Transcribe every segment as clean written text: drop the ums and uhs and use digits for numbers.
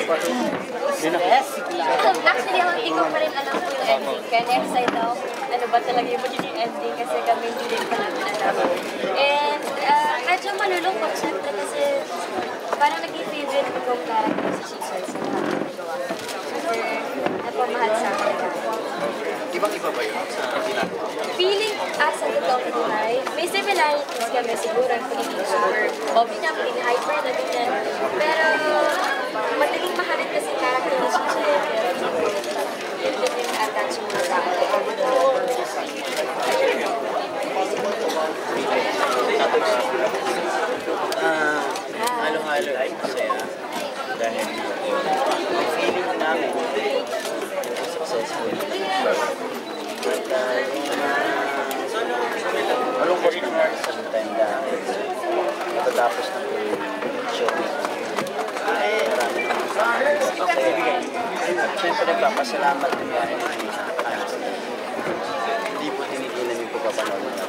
Actually, hindi ko pa rin alam po yung ending. Kaya next I know, ano ba talaga yung magiging ending kasi kami hindi rin pa namin alam. And medyo malulungkot syempre kasi parang naging favorite kong character si Shizor sa lahat ng nagawa. Super napamahal sa akin. Ibang-iba ba yun sa ginagawa? Feeling as a totoong buhay, may similarities kami siguro ang pagiging super hobby na, pagiging hyper na ganyan. Pero madaling mahalin kasi character na siya siya. Yun din yung attachment sa akin. Halo-halo ay masaya dahil feeling namin successful. Malungkot naman sa time dahil matatapos na po yung show. Marami naman sa akin. Siyempre nagpapasalamat din dahil hindi po tinigilan yung pagpapanood na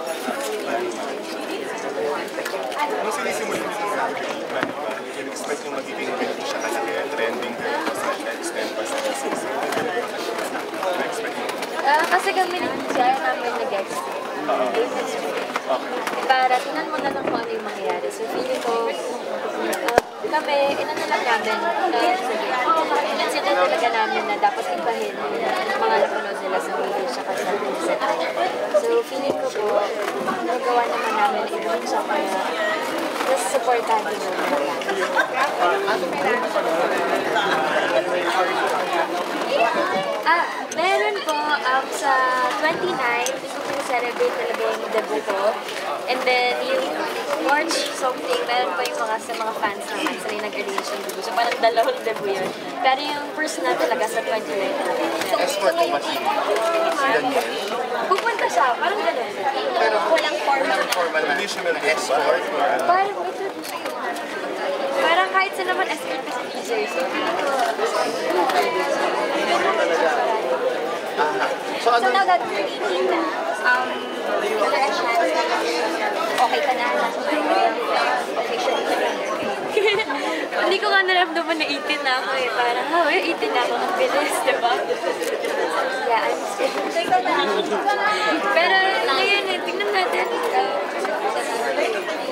Nung sinisimulan mo sa plan ba, you expect yung magiging ganito siya kalaki, trending sa extent pa sa season? Na-expect mo? Kasi kami nag-share namin nag-guest. Para tinan mo na lang kung ano yung mangyayari. So feeling ko, kami, inano lang namin, inansitan talaga namin na dapat ibahin yung mga napanood nila sa movie tsaka sa set. So feeling ko po, nagawa naman namin ibahin siya kaya mas supportahan din mo nila. Meron po sa 29, gusto ko celebrate talaga yung debut ko. And then yung March something, meron pa yung sa mga fans naman sila yung nag-arrange yung debut. So parang dalawang debut yun. Pero yung first na talaga sa 29. Escort mo ba siya? Pupunta siya, parang gano'n. Pero walang formal na. Traditional escort? Parang may tradition. Parang kahit sila naman escort kasi teaser. So So now that you're 18 na, is there a chance na okay ka na, okay siya hindi ko nga naramdaman na 18 na ako eh. Parang, 18 na ako, ang bilis, diba? Yeah, I'm still pero ngayon eh, tingnan natin.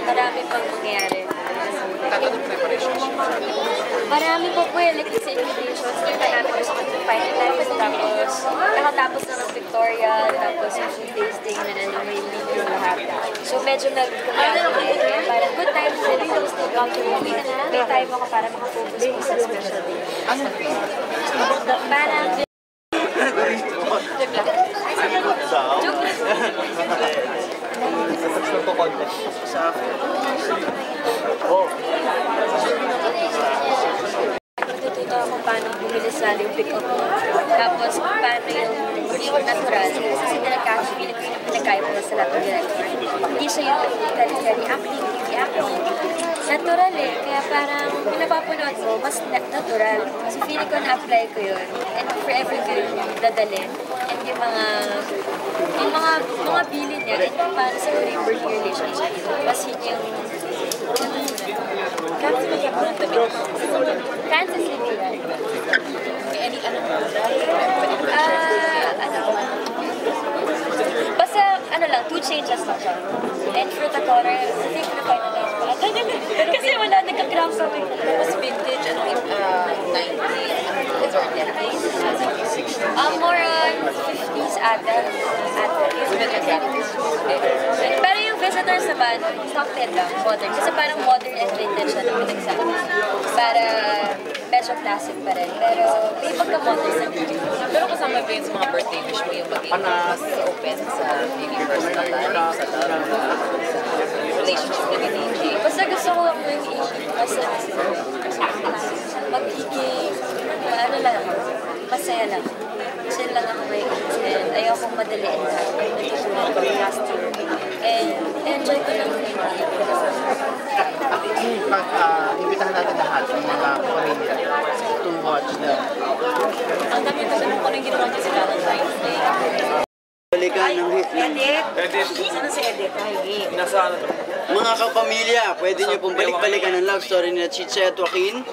Marami pang mangyayari. Marami po po like sa invitations. Kita namin gusto ko sa finalize. Tapos, nakatapos na ng Victoria. Tapos, yung food tasting na naman may video lahat. So, medyo nag-kumiyari. Parang good time sa tapos may time ako para makafocus ko sa special day. Parang, joke lang. Natututo ako paano bumili sa yung pick-up mo. Tapos paano yung natural. Kasi pinag-actually, pinag-kaya mo sa lahat ng director. Hindi siya yung very acting. Natural eh. Kaya parang pinapapanood mo, mas natural. So feeling ko na-apply ko yun. And forever ko yun dadalhin. And yung mga bilin niya, and paano sa yung working relationship. Mas yun yung Kansas City yan. Basta, lang, 2 changes lang siya. And for the color, I think na-finalize ko. Kasi wala, nagka-cramp sa may mas vintage, 90s or 10s. More on 50s ata. Pero yung visitors naman, top 10 lang, modern. Kasi parang modern and vintage na pinagsabi. Para medyo classic pa rin. Pero may pagka-modern na vintage. Pero kasama ba yun sa mga birthday wish mo yung maging open sa maybe personal life, sa relationship na DJ? Basta gusto ko lang yung basta magiging, masaya lang. Chill lang ako may and ayokong madaliin ka. Natutulog ko last year. And enjoy ko lang yung Imbitahan natin lahat ng mga pamilya to watch the... Ang dami ko sabi ko rin ginawa niya si Valentine's Day. Balikan ng hit ng... Edit! Sino si Edit? Ay, Nasa ano to? Mga kapamilya, pwede niyo pong balik-balikan ang love story nila Chicha at Joaquin.